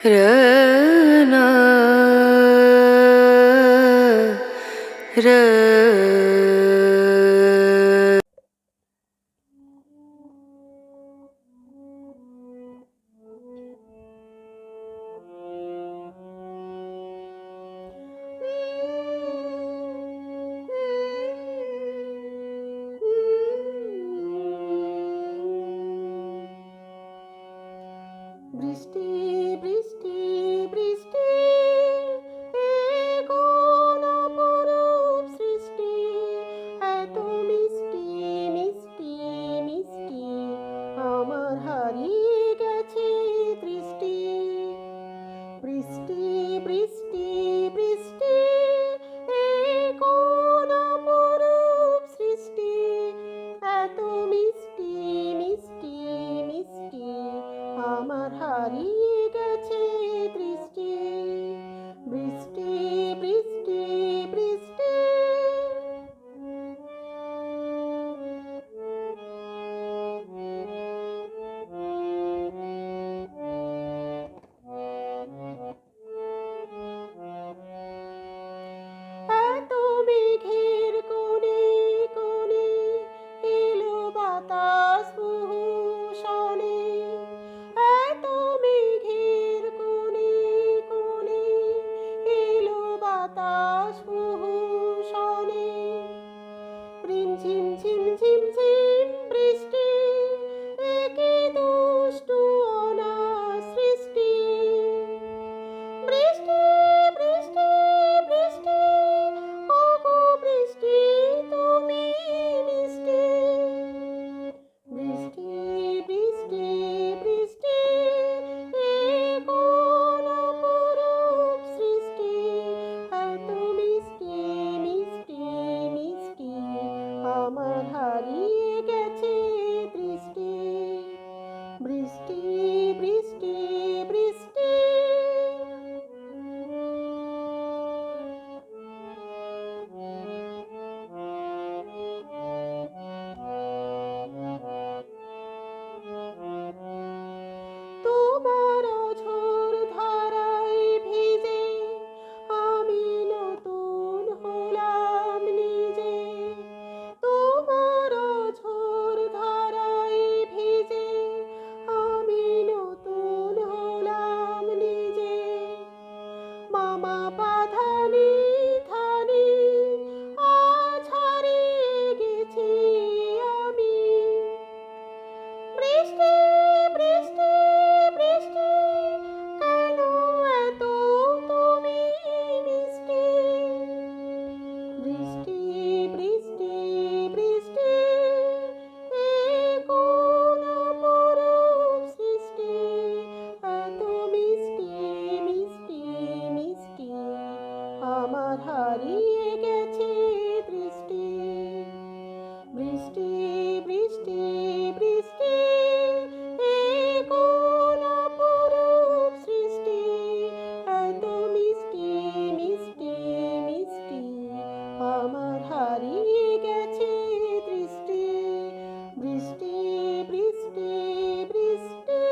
রনা র বৃষ্টি বৃষ্টি বৃষ্টি এ কোন অপরূপ সৃষ্টি, এত মিষ্টি মিষ্টি মিষ্টি, আমার হারিয়ে গেছে দৃষ্টি। বৃষ্টি বৃষ্টি বৃষ্টি এ কোন অপরূপ সৃষ্টি, এত মিষ্টি মিষ্টি মিষ্টি, আমার হারিয়ে গেছে দৃষ্টি। বৃষ্টি বৃষ্টি বৃষ্টি এত মেঘের কোণে কোণে এলো বাতাস বহু শনে, এত মেঘের কোণে কোণে এলো বাতাস বহু শনে। রিমঝিম ঝিম ঝিম ঝিম বৃষ্টি, একে দুষ্টু অনার সৃষ্টি। বৃষ্টি বৃষ্টি বৃষ্টি ওগো বৃষ্টি, তুমি মিষ্টি। বৃষ্টি বৃষ্টি বৃষ্টি এ কোন অপরূপ সৃষ্টি, এত মিষ্টি মিষ্টি মিষ্টি, আমার হারিয়ে গেছে দৃষ্টি। বৃষ্টি বৃষ্টি বৃষ্টি তোমার ঝোর ধারায় ভিজে আমি নতুন হলাম নিজে। তোমার ঝোর ধারায় ভিজে আমি নতুন হলাম নিজে। মামা বাঁধানি ধানি আজ হারিয়ে গেছি আমি। বৃষ্টি বৃষ্টি বৃষ্টি কেন এত তুমি মিষ্টি। বৃষ্টি বৃষ্টি বৃষ্টি এ কোন অপরূপ সৃষ্টি, এত মিষ্টি মিষ্টি মিষ্টি, আমার হারিয়ে গেছে দৃষ্টি। বৃষ্টি বৃষ্টি বৃষ্টি এ কোন অপরূপ সৃষ্টি, এত মিষ্টি মিষ্টি মিষ্টি, আমার হারিয়ে গেছে দৃষ্টি। বৃষ্টি বৃষ্টি বৃষ্টি